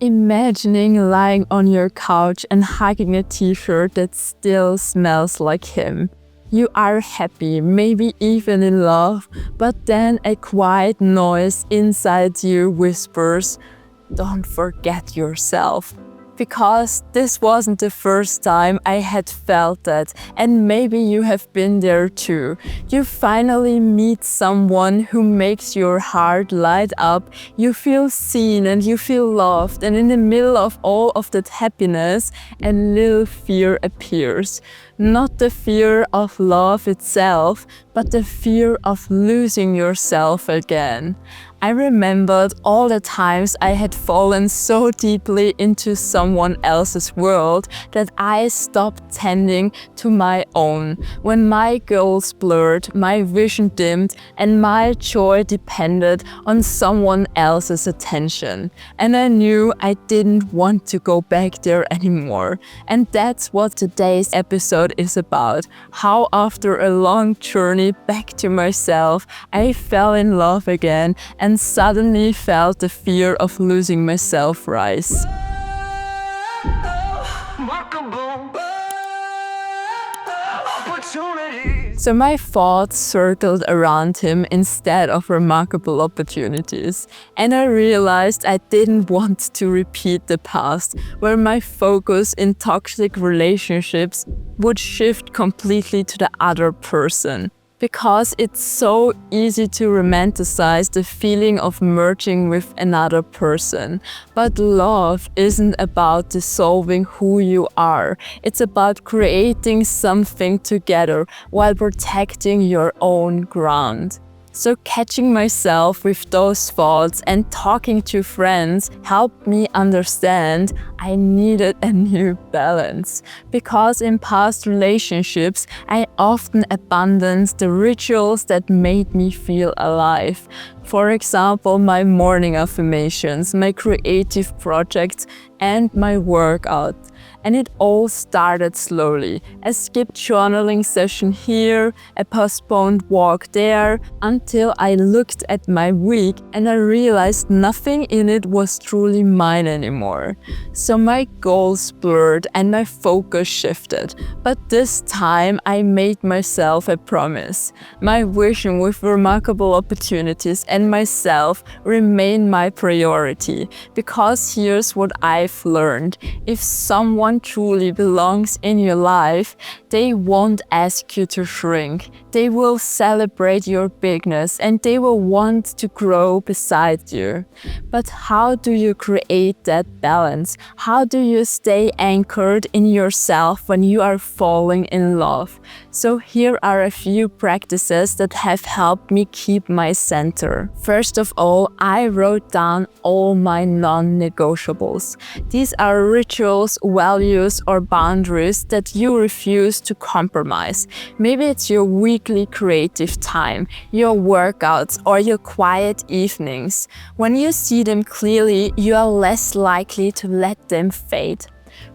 Imagining lying on your couch and hugging a t-shirt that still smells like him. You are happy, maybe even in love, but then a quiet noise inside you whispers, "Don't forget yourself." Because this wasn't the first time I had felt that, and maybe you have been there too. You finally meet someone who makes your heart light up, you feel seen and you feel loved, and in the middle of all of that happiness, a little fear appears. Not the fear of love itself, but the fear of losing yourself again. I remembered all the times I had fallen so deeply into someone else's world that I stopped tending to my own. When my goals blurred, my vision dimmed, and my joy depended on someone else's attention. And I knew I didn't want to go back there anymore. And that's what today's episode is about. How after a long journey back to myself, I fell in love again and suddenly felt the fear of losing myself rise. So my thoughts circled around him instead of remarkable opportunities. And I realized I didn't want to repeat the past, where my focus in toxic relationships would shift completely to the other person. Because it's so easy to romanticize the feeling of merging with another person. But love isn't about dissolving who you are. It's about creating something together while protecting your own ground. So catching myself with those thoughts and talking to friends helped me understand I needed a new balance. Because in past relationships, I often abandoned the rituals that made me feel alive. For example, my morning affirmations, my creative projects, and my workout. And it all started slowly. A skipped journaling session here, a postponed walk there, until I looked at my week and I realized nothing in it was truly mine anymore. So my goals blurred and my focus shifted. But this time I made myself a promise. My vision with remarkable opportunities and myself remain my priority. Because here's what I've learned. If someone truly belongs in your life, they won't ask you to shrink. They will celebrate your bigness and they will want to grow beside you. But how do you create that balance? How do you stay anchored in yourself when you are falling in love? So here are a few practices that have helped me keep my center. First of all, I wrote down all my non-negotiables. These are rituals, values, or boundaries that you refuse to compromise. Maybe it's your weekly creative time, your workouts, or your quiet evenings. When you see them clearly, you are less likely to let them fade.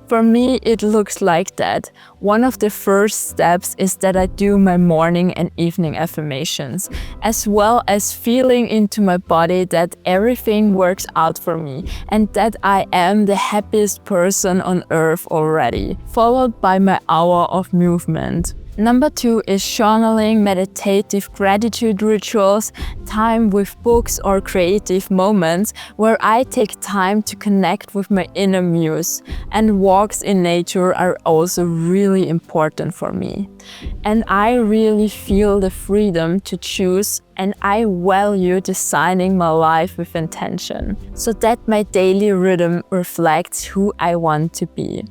For me, it looks like that. One of the first steps is that I do my morning and evening affirmations, as well as feeling into my body that everything works out for me and that I am the happiest person on earth already, followed by my hour of movement. Number 2 is journaling, meditative gratitude rituals, time with books or creative moments where I take time to connect with my inner muse. And walks in nature are also really important for me. And I really feel the freedom to choose, and I value designing my life with intention, so that my daily rhythm reflects who I want to be.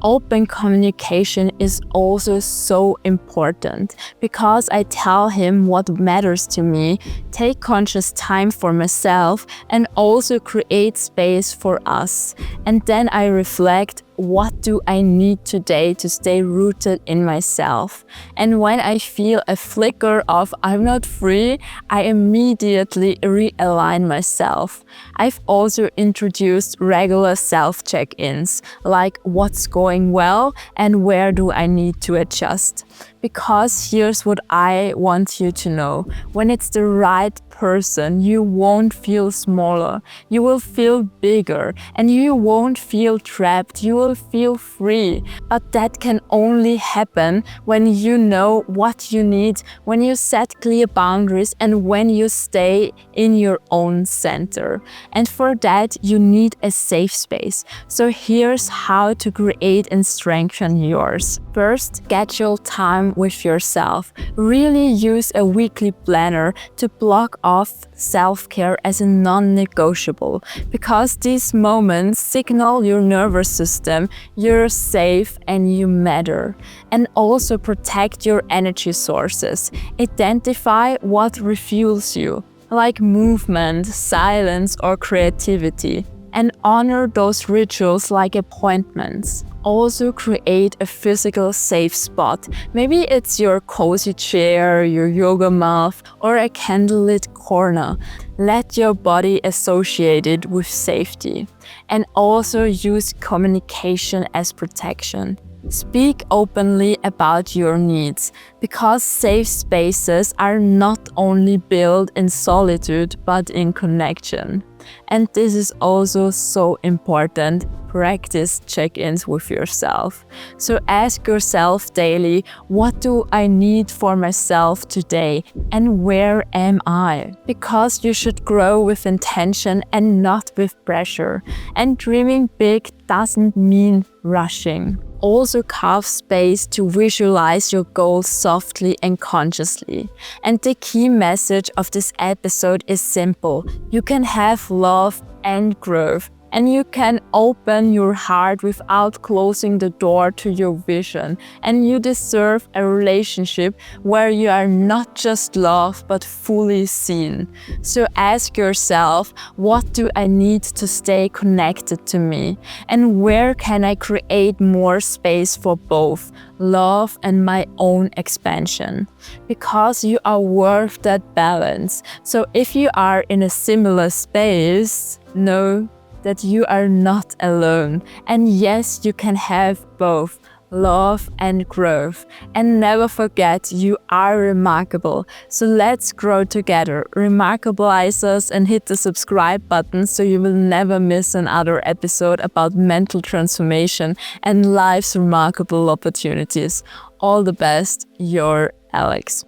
Open communication is also so important because I tell him what matters to me, take conscious time for myself, and also create space for us. And then I reflect, what do I need today to stay rooted in myself? And when I feel a flicker of I'm not free, I immediately realign myself. I've also introduced regular self-check-ins, like what's going well and where do I need to adjust. Because here's what I want you to know. When it's the right person, you won't feel smaller. You will feel bigger and you won't feel trapped. You will feel free. But that can only happen when you know what you need, when you set clear boundaries, and when you stay in your own center. And for that, you need a safe space. So here's how to create and strengthen yours. First, schedule time with yourself. Really use a weekly planner to block off self-care as a non-negotiable, because these moments signal your nervous system you're safe and you matter. And also protect your energy sources. Identify what refuels you, like movement, silence, or creativity, and honor those rituals like appointments. Also create a physical safe spot. Maybe it's your cozy chair, your yoga mat, or a candlelit corner. Let your body associate it with safety. And also use communication as protection. Speak openly about your needs, because safe spaces are not only built in solitude but in connection. And this is also so important. Practice check-ins with yourself. So ask yourself daily, what do I need for myself today and where am I? Because you should grow with intention and not with pressure. And dreaming big doesn't mean rushing. Also carve space to visualize your goals softly and consciously. And the key message of this episode is simple. You can have love and growth. And you can open your heart without closing the door to your vision. And you deserve a relationship where you are not just loved but fully seen. So ask yourself, what do I need to stay connected to me? And where can I create more space for both love and my own expansion? Because you are worth that balance. So if you are in a similar space, know that you are not alone. And yes, you can have both love and growth. And never forget, you are remarkable. So let's grow together. Remarkabilize us and hit the subscribe button so you will never miss another episode about mental transformation and life's remarkable opportunities. All the best, your Alex.